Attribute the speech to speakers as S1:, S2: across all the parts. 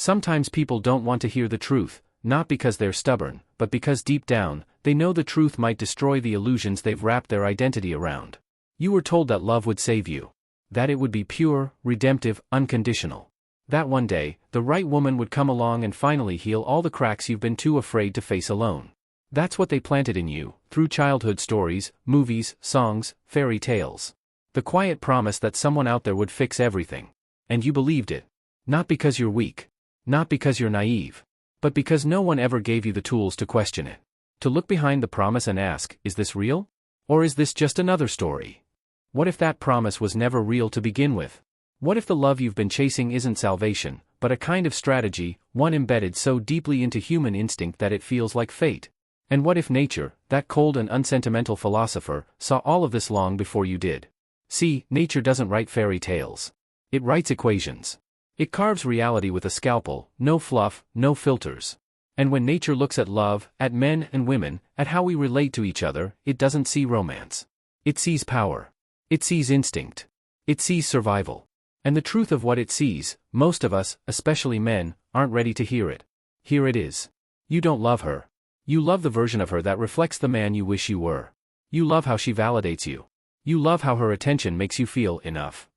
S1: Sometimes people don't want to hear the truth, not because they're stubborn, but because deep down, they know the truth might destroy the illusions they've wrapped their identity around. You were told that love would save you. That it would be pure, redemptive, unconditional. That one day, the right woman would come along and finally heal all the cracks you've been too afraid to face alone. That's what they planted in you, through childhood stories, movies, songs, fairy tales. The quiet promise that someone out there would fix everything. And you believed it. Not because you're weak. Not because you're naive. But because no one ever gave you the tools to question it. To look behind the promise and ask, is this real? Or is this just another story? What if that promise was never real to begin with? What if the love you've been chasing isn't salvation, but a kind of strategy, one embedded so deeply into human instinct that it feels like fate? And what if nature, that cold and unsentimental philosopher, saw all of this long before you did? See, nature doesn't write fairy tales. It writes equations. It carves reality with a scalpel, no fluff, no filters. And when nature looks at love, at men and women, at how we relate to each other, it doesn't see romance. It sees power. It sees instinct. It sees survival. And the truth of what it sees, most of us, especially men, aren't ready to hear it. Here it is. You don't love her. You love the version of her that reflects the man you wish you were. You love how she validates you. You love how her attention makes you feel enough.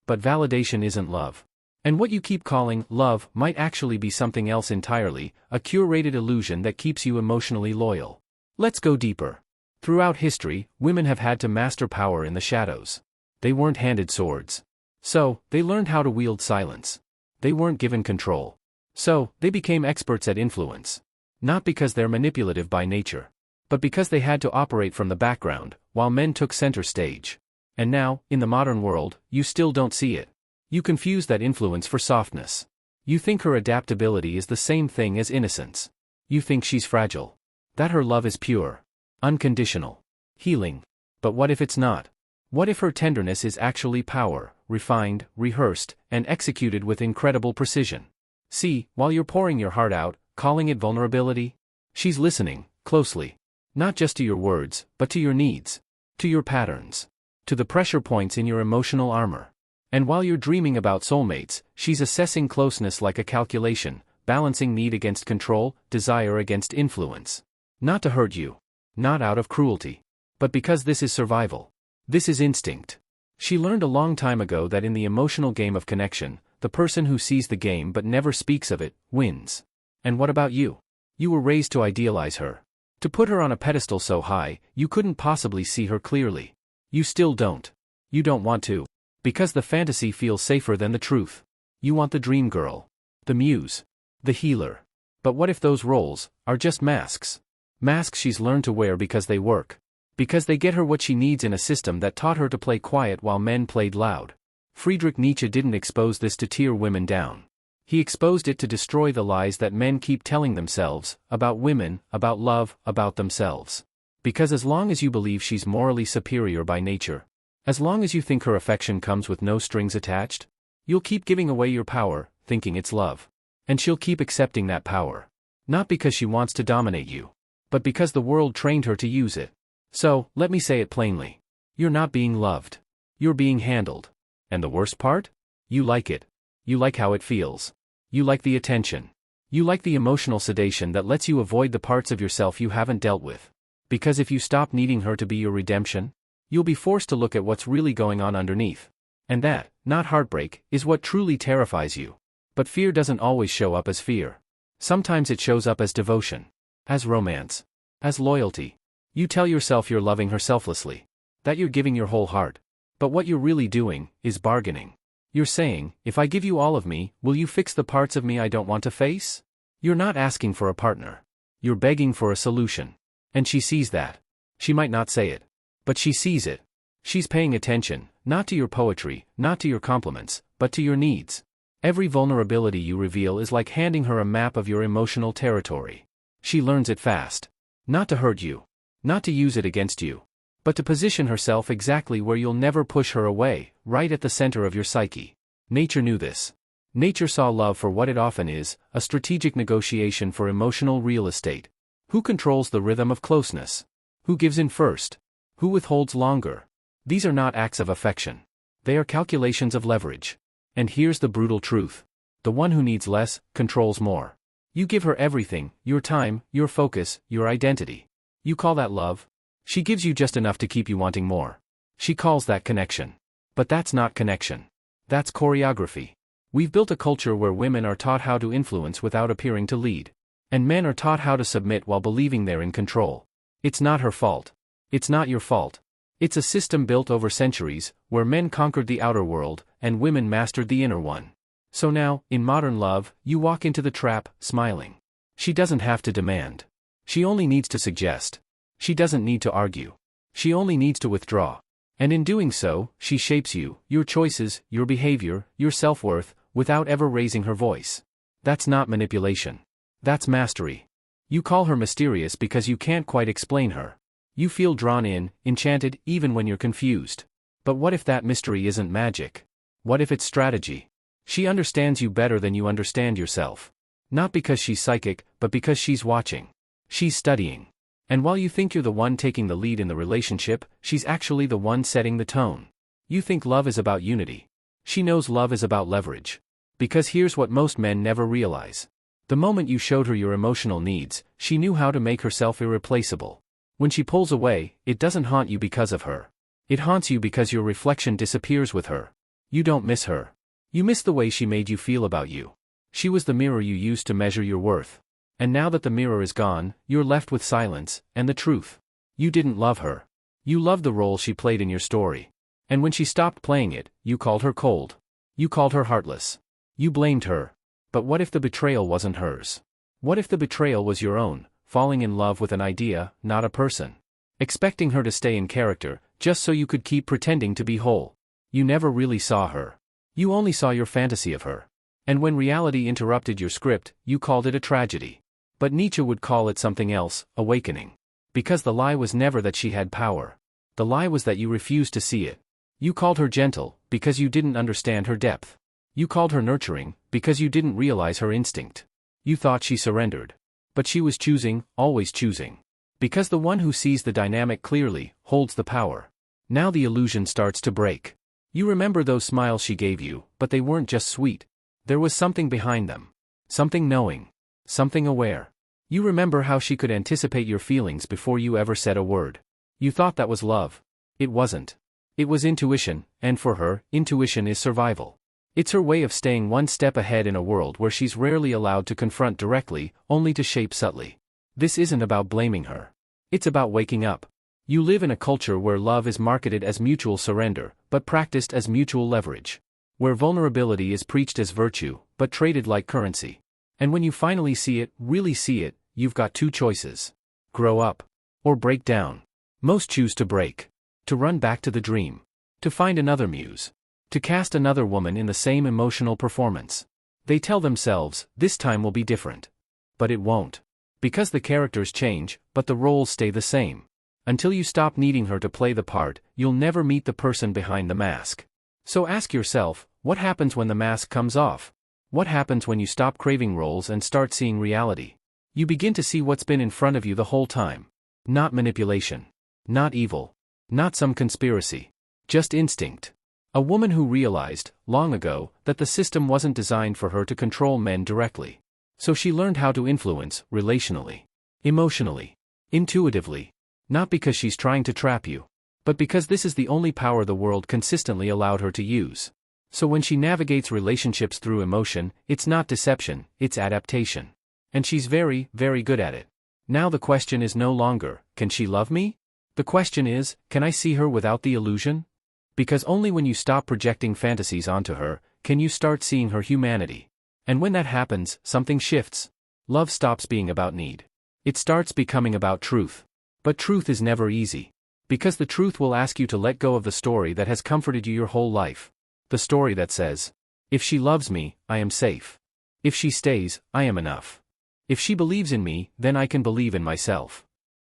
S1: But validation isn't love. And what you keep calling love might actually be something else entirely, a curated illusion that keeps you emotionally loyal. Let's go deeper. Throughout history, women have had to master power in the shadows. They weren't handed swords. So, they learned how to wield silence. They weren't given control. So, they became experts at influence. Not because they're manipulative by nature, but because they had to operate from the background, while men took center stage. And now, in the modern world, you still don't see it. You confuse that influence for softness. You think her adaptability is the same thing as innocence. You think she's fragile. That her love is pure, unconditional, healing. But what if it's not? What if her tenderness is actually power, refined, rehearsed, and executed with incredible precision? See, while you're pouring your heart out, calling it vulnerability, she's listening, closely. Not just to your words, but to your needs. To your patterns. To the pressure points in your emotional armor. And while you're dreaming about soulmates, she's assessing closeness like a calculation, balancing need against control, desire against influence. Not to hurt you. Not out of cruelty. But because this is survival. This is instinct. She learned a long time ago that in the emotional game of connection, the person who sees the game but never speaks of it, wins. And what about you? You were raised to idealize her. To put her on a pedestal so high, you couldn't possibly see her clearly. You still don't. You don't want to. Because the fantasy feels safer than the truth. You want the dream girl. The muse. The healer. But what if those roles are just masks? Masks she's learned to wear because they work. Because they get her what she needs in a system that taught her to play quiet while men played loud. Friedrich Nietzsche didn't expose this to tear women down. He exposed it to destroy the lies that men keep telling themselves, about women, about love, about themselves. Because as long as you believe she's morally superior by nature, as long as you think her affection comes with no strings attached, you'll keep giving away your power, thinking it's love. And she'll keep accepting that power. Not because she wants to dominate you, but because the world trained her to use it. So, let me say it plainly. You're not being loved. You're being handled. And the worst part? You like it. You like how it feels. You like the attention. You like the emotional sedation that lets you avoid the parts of yourself you haven't dealt with. Because if you stop needing her to be your redemption, you'll be forced to look at what's really going on underneath. And that, not heartbreak, is what truly terrifies you. But fear doesn't always show up as fear. Sometimes it shows up as devotion. As romance. As loyalty. You tell yourself you're loving her selflessly. That you're giving your whole heart. But what you're really doing, is bargaining. You're saying, if I give you all of me, will you fix the parts of me I don't want to face? You're not asking for a partner. You're begging for a solution. And she sees that. She might not say it. But she sees it. She's paying attention, not to your poetry, not to your compliments, but to your needs. Every vulnerability you reveal is like handing her a map of your emotional territory. She learns it fast. Not to hurt you. Not to use it against you. But to position herself exactly where you'll never push her away, right at the center of your psyche. Nature knew this. Nature saw love for what it often is, a strategic negotiation for emotional real estate. Who controls the rhythm of closeness? Who gives in first? Who withholds longer? These are not acts of affection. They are calculations of leverage. And here's the brutal truth. The one who needs less, controls more. You give her everything, your time, your focus, your identity. You call that love? She gives you just enough to keep you wanting more. She calls that connection. But that's not connection. That's choreography. We've built a culture where women are taught how to influence without appearing to lead. And men are taught how to submit while believing they're in control. It's not her fault. It's not your fault. It's a system built over centuries, where men conquered the outer world, and women mastered the inner one. So now, in modern love, you walk into the trap, smiling. She doesn't have to demand. She only needs to suggest. She doesn't need to argue. She only needs to withdraw. And in doing so, she shapes you, your choices, your behavior, your self-worth, without ever raising her voice. That's not manipulation. That's mastery. You call her mysterious because you can't quite explain her. You feel drawn in, enchanted, even when you're confused. But what if that mystery isn't magic? What if it's strategy? She understands you better than you understand yourself. Not because she's psychic, but because she's watching. She's studying. And while you think you're the one taking the lead in the relationship, she's actually the one setting the tone. You think love is about unity. She knows love is about leverage. Because here's what most men never realize. The moment you showed her your emotional needs, she knew how to make herself irreplaceable. When she pulls away, it doesn't haunt you because of her. It haunts you because your reflection disappears with her. You don't miss her. You miss the way she made you feel about you. She was the mirror you used to measure your worth. And now that the mirror is gone, you're left with silence, and the truth. You didn't love her. You loved the role she played in your story. And when she stopped playing it, you called her cold. You called her heartless. You blamed her. But what if the betrayal wasn't hers? What if the betrayal was your own, falling in love with an idea, not a person? Expecting her to stay in character, just so you could keep pretending to be whole. You never really saw her. You only saw your fantasy of her. And when reality interrupted your script, you called it a tragedy. But Nietzsche would call it something else, awakening. Because the lie was never that she had power. The lie was that you refused to see it. You called her gentle, because you didn't understand her depth. You called her nurturing, because you didn't realize her instinct. You thought she surrendered. But she was choosing, always choosing. Because the one who sees the dynamic clearly, holds the power. Now the illusion starts to break. You remember those smiles she gave you, but they weren't just sweet. There was something behind them. Something knowing. Something aware. You remember how she could anticipate your feelings before you ever said a word. You thought that was love. It wasn't. It was intuition, and for her, intuition is survival. It's her way of staying one step ahead in a world where she's rarely allowed to confront directly, only to shape subtly. This isn't about blaming her. It's about waking up. You live in a culture where love is marketed as mutual surrender, but practiced as mutual leverage. Where vulnerability is preached as virtue, but traded like currency. And when you finally see it, really see it, you've got two choices. Grow up. Or break down. Most choose to break. To run back to the dream. To find another muse. To cast another woman in the same emotional performance. They tell themselves, this time will be different. But it won't. Because the characters change, but the roles stay the same. Until you stop needing her to play the part, you'll never meet the person behind the mask. So ask yourself, what happens when the mask comes off? What happens when you stop craving roles and start seeing reality? You begin to see what's been in front of you the whole time. Not manipulation. Not evil. Not some conspiracy. Just instinct. A woman who realized, long ago, that the system wasn't designed for her to control men directly. So she learned how to influence, relationally. Emotionally. Intuitively. Not because she's trying to trap you. But because this is the only power the world consistently allowed her to use. So when she navigates relationships through emotion, it's not deception, it's adaptation. And she's very, very good at it. Now the question is no longer, can she love me? The question is, can I see her without the illusion? Because only when you stop projecting fantasies onto her, can you start seeing her humanity. And when that happens, something shifts. Love stops being about need. It starts becoming about truth. But truth is never easy. Because the truth will ask you to let go of the story that has comforted you your whole life. The story that says, if she loves me, I am safe. If she stays, I am enough. If she believes in me, then I can believe in myself.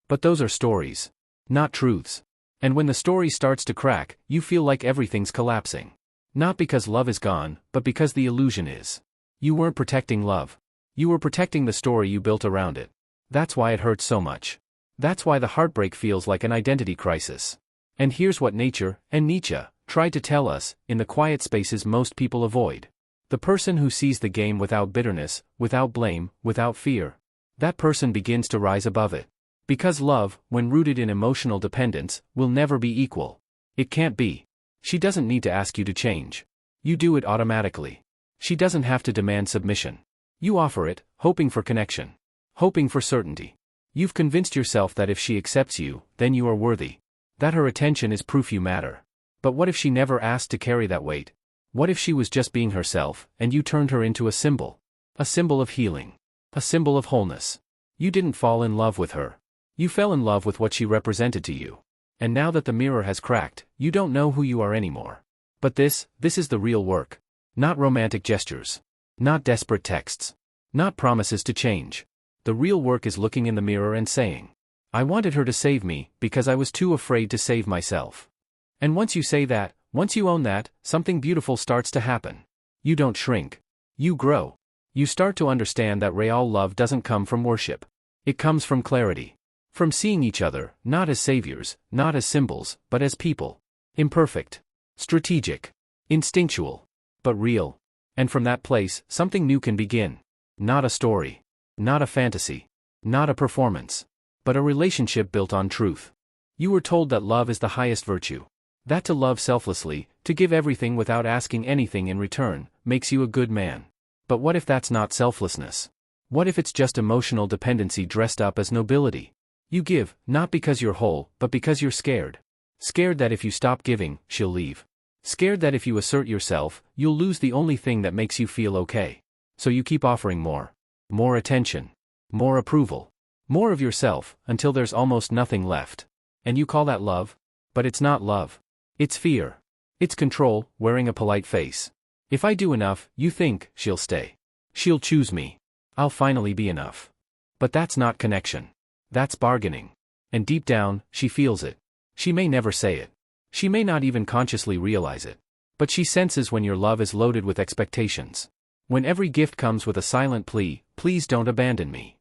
S1: But those are stories. Not truths. And when the story starts to crack, you feel like everything's collapsing. Not because love is gone, but because the illusion is. You weren't protecting love. You were protecting the story you built around it. That's why it hurts so much. That's why the heartbreak feels like an identity crisis. And here's what nature, and Nietzsche, tried to tell us, in the quiet spaces most people avoid. The person who sees the game without bitterness, without blame, without fear. That person begins to rise above it. Because love, when rooted in emotional dependence, will never be equal. It can't be. She doesn't need to ask you to change. You do it automatically. She doesn't have to demand submission. You offer it, hoping for connection. Hoping for certainty. You've convinced yourself that if she accepts you, then you are worthy. That her attention is proof you matter. But what if she never asked to carry that weight? What if she was just being herself, and you turned her into a symbol? A symbol of healing. A symbol of wholeness. You didn't fall in love with her. You fell in love with what she represented to you. And now that the mirror has cracked, you don't know who you are anymore. But this is the real work. Not romantic gestures. Not desperate texts. Not promises to change. The real work is looking in the mirror and saying, I wanted her to save me, because I was too afraid to save myself. And once you say that, once you own that, something beautiful starts to happen. You don't shrink. You grow. You start to understand that real love doesn't come from worship. It comes from clarity. From seeing each other, not as saviors, not as symbols, but as people. Imperfect. Strategic. Instinctual. But real. And from that place, something new can begin. Not a story. Not a fantasy. Not a performance. But a relationship built on truth. You were told that love is the highest virtue. That to love selflessly, to give everything without asking anything in return, makes you a good man. But what if that's not selflessness? What if it's just emotional dependency dressed up as nobility? You give, not because you're whole, but because you're scared. Scared that if you stop giving, she'll leave. Scared that if you assert yourself, you'll lose the only thing that makes you feel okay. So you keep offering more. More attention. More approval. More of yourself, until there's almost nothing left. And you call that love? But it's not love. It's fear. It's control, wearing a polite face. If I do enough, you think, she'll stay. She'll choose me. I'll finally be enough. But that's not connection. That's bargaining. And deep down, she feels it. She may never say it. She may not even consciously realize it. But she senses when your love is loaded with expectations. When every gift comes with a silent plea, please don't abandon me.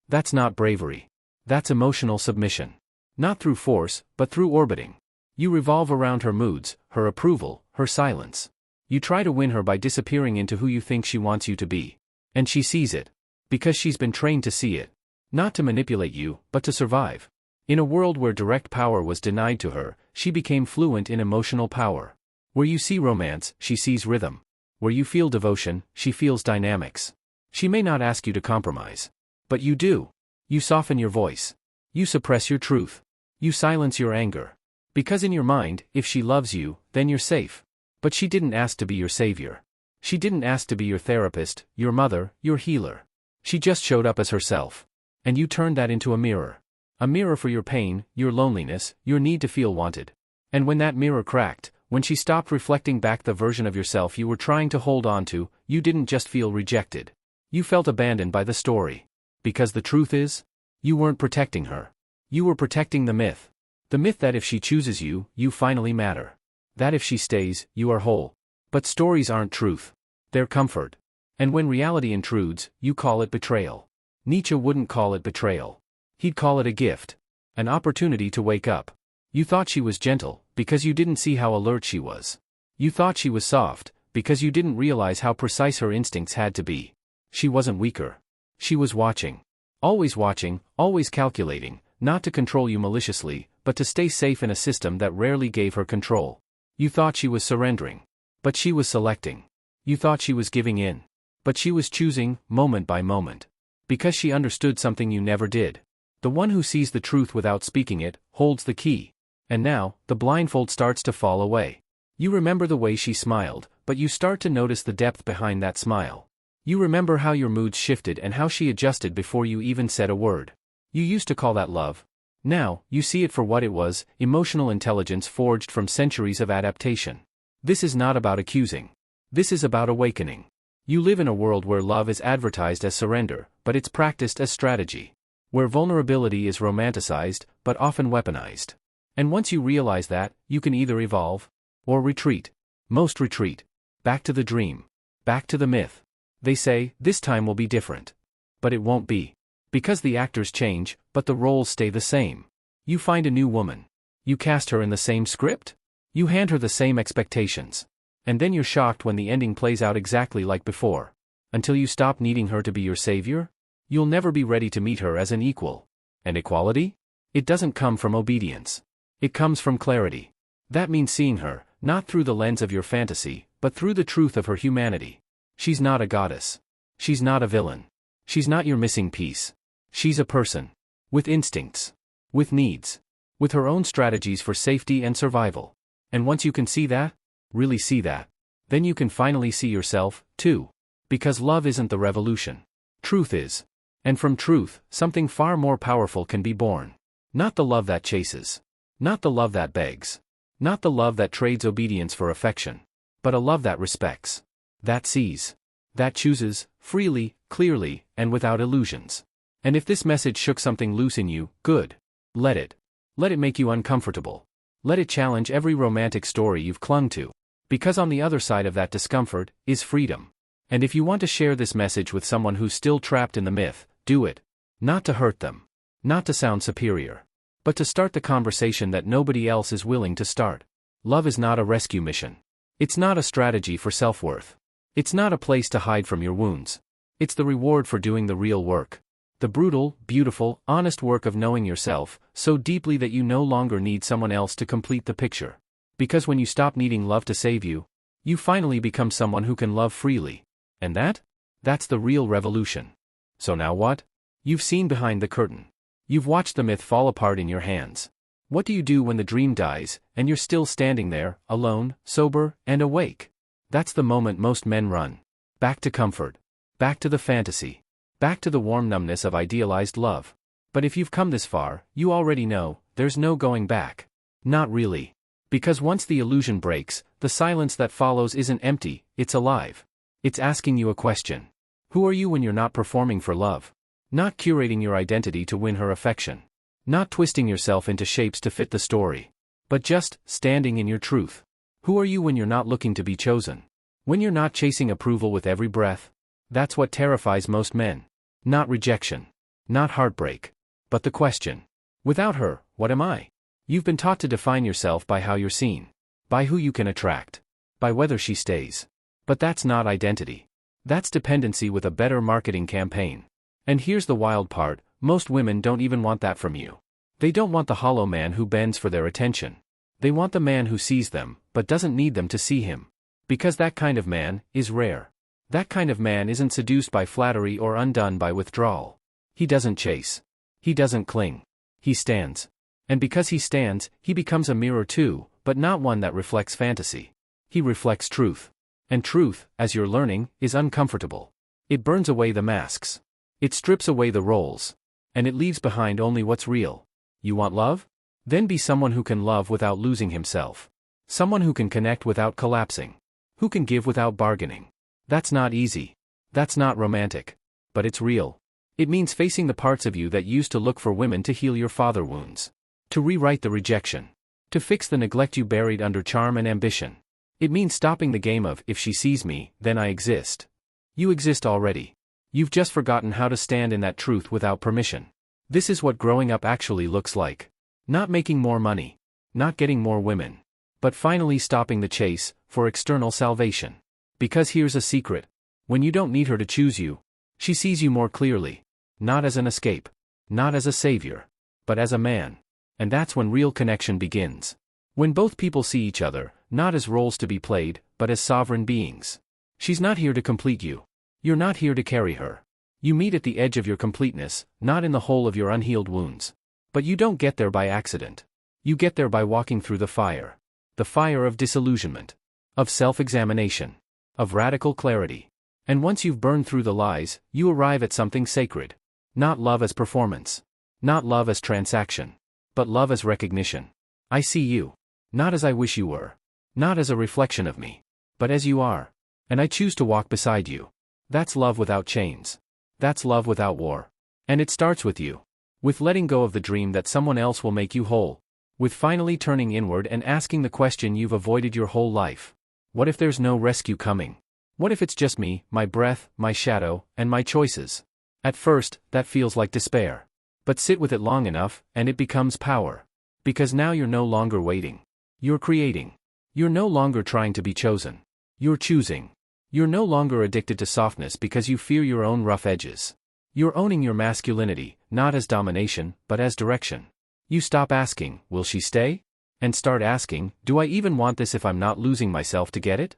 S1: That's not bravery. That's emotional submission. Not through force, but through orbiting. You revolve around her moods, her approval, her silence. You try to win her by disappearing into who you think she wants you to be. And she sees it. Because she's been trained to see it. Not to manipulate you, but to survive. In a world where direct power was denied to her, she became fluent in emotional power. Where you see romance, she sees rhythm. Where you feel devotion, she feels dynamics. She may not ask you to compromise. But you do. You soften your voice. You suppress your truth. You silence your anger. Because in your mind, if she loves you, then you're safe. But she didn't ask to be your savior. She didn't ask to be your therapist, your mother, your healer. She just showed up as herself. And you turned that into a mirror. A mirror for your pain, your loneliness, your need to feel wanted. And when that mirror cracked, when she stopped reflecting back the version of yourself you were trying to hold on to, you didn't just feel rejected. You felt abandoned by the story. Because the truth is, you weren't protecting her. You were protecting the myth. The myth that if she chooses you, you finally matter. That if she stays, you are whole. But stories aren't truth. They're comfort. And when reality intrudes, you call it betrayal. Nietzsche wouldn't call it betrayal. He'd call it a gift. An opportunity to wake up. You thought she was gentle, because you didn't see how alert she was. You thought she was soft, because you didn't realize how precise her instincts had to be. She wasn't weaker. She was watching, always calculating, not to control you maliciously, but to stay safe in a system that rarely gave her control. You thought she was surrendering. But she was selecting. You thought she was giving in. But she was choosing, moment by moment. Because she understood something you never did. The one who sees the truth without speaking it, holds the key. And now, the blindfold starts to fall away. You remember the way she smiled, but you start to notice the depth behind that smile. You remember how your moods shifted and how she adjusted before you even said a word. You used to call that love. Now, you see it for what it was, emotional intelligence forged from centuries of adaptation. This is not about accusing. This is about awakening. You live in a world where love is advertised as surrender, but it's practiced as strategy. Where vulnerability is romanticized, but often weaponized. And once you realize that, you can either evolve, or retreat. Most retreat. Back to the dream. Back to the myth. They say, this time will be different. But it won't be. Because the actors change, but the roles stay the same. You find a new woman. You cast her in the same script? You hand her the same expectations. And then you're shocked when the ending plays out exactly like before. Until you stop needing her to be your savior, you'll never be ready to meet her as an equal. And equality? It doesn't come from obedience. It comes from clarity. That means seeing her, not through the lens of your fantasy, but through the truth of her humanity. She's not a goddess. She's not a villain. She's not your missing piece. She's a person. With instincts. With needs. With her own strategies for safety and survival. And once you can see that, really see that, then you can finally see yourself, too. Because love isn't the revolution. Truth is. And from truth, something far more powerful can be born. Not the love that chases. Not the love that begs. Not the love that trades obedience for affection. But a love that respects. That sees. That chooses, freely, clearly, and without illusions. And if this message shook something loose in you, good. Let it. Let it make you uncomfortable. Let it challenge every romantic story you've clung to. Because on the other side of that discomfort is freedom. And if you want to share this message with someone who's still trapped in the myth, do it. Not to hurt them. Not to sound superior. But to start the conversation that nobody else is willing to start. Love is not a rescue mission. It's not a strategy for self-worth. It's not a place to hide from your wounds. It's the reward for doing the real work. The brutal, beautiful, honest work of knowing yourself, so deeply that you no longer need someone else to complete the picture. Because when you stop needing love to save you, you finally become someone who can love freely. And that's the real revolution. So now what? You've seen behind the curtain. You've watched the myth fall apart in your hands. What do you do when the dream dies, and you're still standing there, alone, sober, and awake? That's the moment most men run. Back to comfort. Back to the fantasy. Back to the warm numbness of idealized love. But if you've come this far, you already know, there's no going back. Not really. Because once the illusion breaks, the silence that follows isn't empty, it's alive. It's asking you a question. Who are you when you're not performing for love? Not curating your identity to win her affection. Not twisting yourself into shapes to fit the story. But just standing in your truth. Who are you when you're not looking to be chosen? When you're not chasing approval with every breath? That's what terrifies most men. Not rejection. Not heartbreak. But the question. Without her, what am I? You've been taught to define yourself by how you're seen. By who you can attract. By whether she stays. But that's not identity. That's dependency with a better marketing campaign. And here's the wild part, most women don't even want that from you. They don't want the hollow man who bends for their attention. They want the man who sees them, but doesn't need them to see him. Because that kind of man is rare. That kind of man isn't seduced by flattery or undone by withdrawal. He doesn't chase. He doesn't cling. He stands. And because he stands, he becomes a mirror too, but not one that reflects fantasy. He reflects truth. And truth, as you're learning, is uncomfortable. It burns away the masks. It strips away the roles. And it leaves behind only what's real. You want love? Then be someone who can love without losing himself. Someone who can connect without collapsing. Who can give without bargaining. That's not easy. That's not romantic. But it's real. It means facing the parts of you that used to look for women to heal your father wounds. To rewrite the rejection. To fix the neglect you buried under charm and ambition. It means stopping the game of, if she sees me, then I exist. You exist already. You've just forgotten how to stand in that truth without permission. This is what growing up actually looks like. Not making more money. Not getting more women. But finally stopping the chase, for external salvation. Because here's a secret. When you don't need her to choose you, she sees you more clearly. Not as an escape. Not as a savior. But as a man. And that's when real connection begins. When both people see each other, not as roles to be played, but as sovereign beings. She's not here to complete you. You're not here to carry her. You meet at the edge of your completeness, not in the hole of your unhealed wounds. But you don't get there by accident. You get there by walking through the fire. The fire of disillusionment. Of self-examination. Of radical clarity. And once you've burned through the lies, you arrive at something sacred. Not love as performance. Not love as transaction. But love as recognition. I see you. Not as I wish you were. Not as a reflection of me. But as you are. And I choose to walk beside you. That's love without chains. That's love without war. And it starts with you. With letting go of the dream that someone else will make you whole. With finally turning inward and asking the question you've avoided your whole life. What if there's no rescue coming? What if it's just me, my breath, my shadow, and my choices? At first, that feels like despair. But sit with it long enough, and it becomes power. Because now you're no longer waiting. You're creating. You're no longer trying to be chosen. You're choosing. You're no longer addicted to softness because you fear your own rough edges. You're owning your masculinity, not as domination, but as direction. You stop asking, will she stay? And start asking, do I even want this if I'm not losing myself to get it?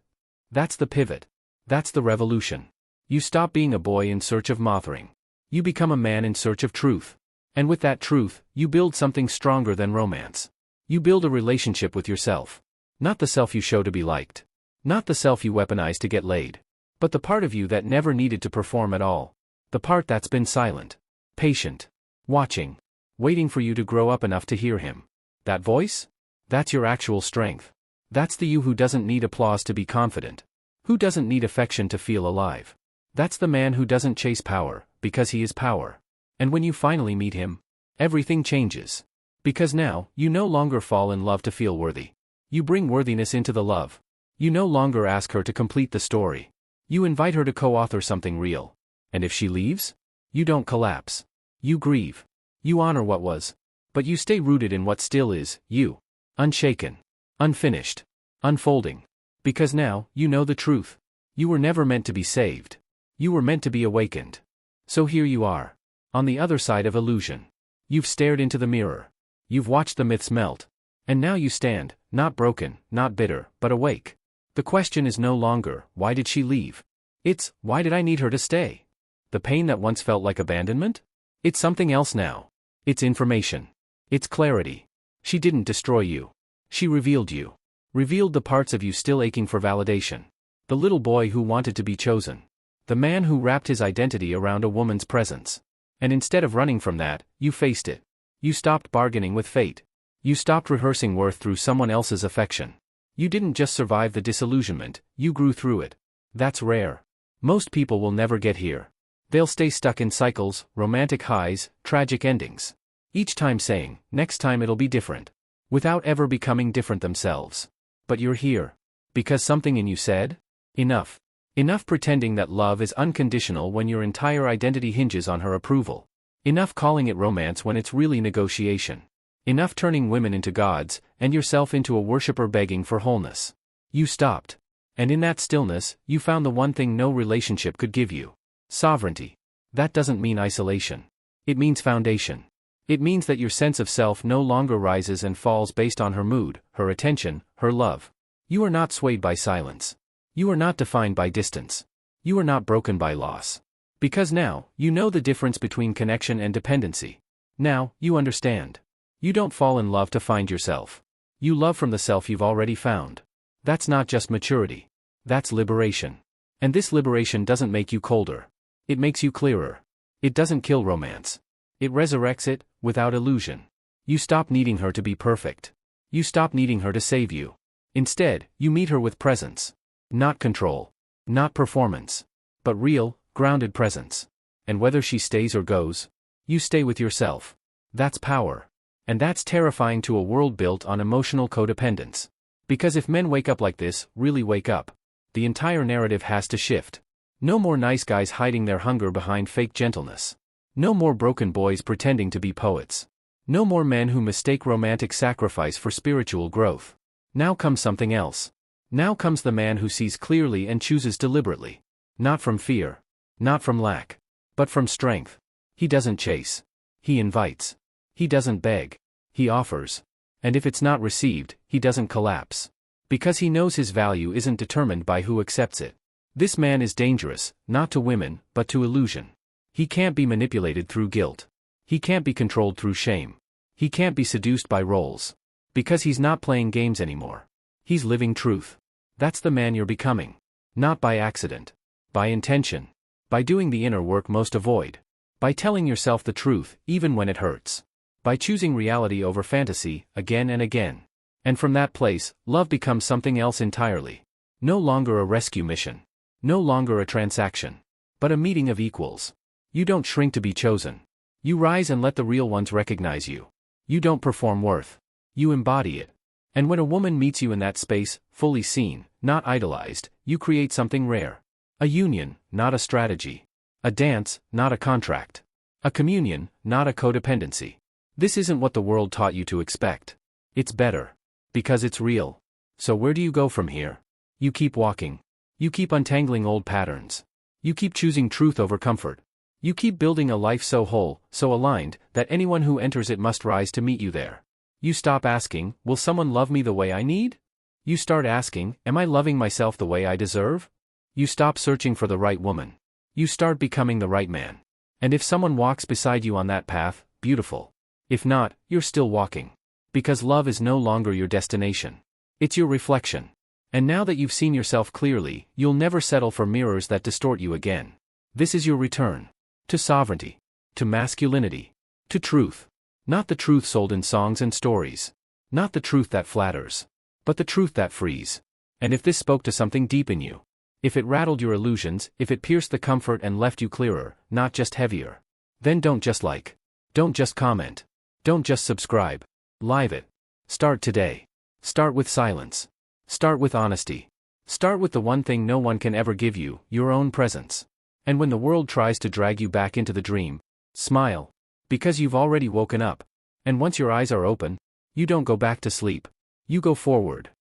S1: That's the pivot. That's the revolution. You stop being a boy in search of mothering. You become a man in search of truth. And with that truth, you build something stronger than romance. You build a relationship with yourself. Not the self you show to be liked. Not the self you weaponize to get laid. But the part of you that never needed to perform at all. The part that's been silent. Patient. Watching. Waiting for you to grow up enough to hear him. That voice? That's your actual strength. That's the you who doesn't need applause to be confident. Who doesn't need affection to feel alive. That's the man who doesn't chase power, because he is power. And when you finally meet him, everything changes. Because now, you no longer fall in love to feel worthy. You bring worthiness into the love. You no longer ask her to complete the story. You invite her to co-author something real. And if she leaves, you don't collapse. You grieve. You honor what was. But you stay rooted in what still is, you. Unshaken. Unfinished. Unfolding. Because now, you know the truth. You were never meant to be saved. You were meant to be awakened. So here you are. On the other side of illusion. You've stared into the mirror. You've watched the myths melt. And now you stand, not broken, not bitter, but awake. The question is no longer, why did she leave? It's, why did I need her to stay? The pain that once felt like abandonment? It's something else now. It's information. It's clarity. She didn't destroy you. She revealed you. Revealed the parts of you still aching for validation. The little boy who wanted to be chosen. The man who wrapped his identity around a woman's presence. And instead of running from that, you faced it. You stopped bargaining with fate. You stopped rehearsing worth through someone else's affection. You didn't just survive the disillusionment, you grew through it. That's rare. Most people will never get here. They'll stay stuck in cycles, romantic highs, tragic endings. Each time saying, next time it'll be different. Without ever becoming different themselves. But you're here. Because something in you said, enough. Enough pretending that love is unconditional when your entire identity hinges on her approval. Enough calling it romance when it's really negotiation. Enough turning women into gods, and yourself into a worshipper begging for wholeness. You stopped. And in that stillness, you found the one thing no relationship could give you. Sovereignty. That doesn't mean isolation. It means foundation. It means that your sense of self no longer rises and falls based on her mood, her attention, her love. You are not swayed by silence. You are not defined by distance. You are not broken by loss. Because now, you know the difference between connection and dependency. Now, you understand. You don't fall in love to find yourself. You love from the self you've already found. That's not just maturity. That's liberation. And this liberation doesn't make you colder. It makes you clearer. It doesn't kill romance. It resurrects it, without illusion. You stop needing her to be perfect. You stop needing her to save you. Instead, you meet her with presence. Not control. Not performance. But real, grounded presence. And whether she stays or goes, you stay with yourself. That's power. And that's terrifying to a world built on emotional codependence. Because if men wake up like this, really wake up, the entire narrative has to shift. No more nice guys hiding their hunger behind fake gentleness. No more broken boys pretending to be poets. No more men who mistake romantic sacrifice for spiritual growth. Now comes something else. Now comes the man who sees clearly and chooses deliberately. Not from fear. Not from lack. But from strength. He doesn't chase. He invites. He doesn't beg. He offers. And if it's not received, he doesn't collapse. Because he knows his value isn't determined by who accepts it. This man is dangerous, not to women, but to illusion. He can't be manipulated through guilt. He can't be controlled through shame. He can't be seduced by roles. Because he's not playing games anymore. He's living truth. That's the man you're becoming. Not by accident. By intention. By doing the inner work most avoid. By telling yourself the truth, even when it hurts. By choosing reality over fantasy, again and again. And from that place, love becomes something else entirely. No longer a rescue mission. No longer a transaction. But a meeting of equals. You don't shrink to be chosen. You rise and let the real ones recognize you. You don't perform worth. You embody it. And when a woman meets you in that space, fully seen, not idolized, you create something rare. A union, not a strategy. A dance, not a contract. A communion, not a codependency. This isn't what the world taught you to expect. It's better. Because it's real. So where do you go from here? You keep walking. You keep untangling old patterns. You keep choosing truth over comfort. You keep building a life so whole, so aligned, that anyone who enters it must rise to meet you there. You stop asking, will someone love me the way I need? You start asking, am I loving myself the way I deserve? You stop searching for the right woman. You start becoming the right man. And if someone walks beside you on that path, beautiful. If not, you're still walking. Because love is no longer your destination. It's your reflection. And now that you've seen yourself clearly, you'll never settle for mirrors that distort you again. This is your return. To sovereignty. To masculinity. To truth. Not the truth sold in songs and stories. Not the truth that flatters. But the truth that frees. And if this spoke to something deep in you, if it rattled your illusions, if it pierced the comfort and left you clearer, not just heavier, then don't just like. Don't just comment. Don't just subscribe. Live it. Start today. Start with silence. Start with honesty. Start with the one thing no one can ever give you, your own presence. And when the world tries to drag you back into the dream, smile. Because you've already woken up. And once your eyes are open, you don't go back to sleep. You go forward.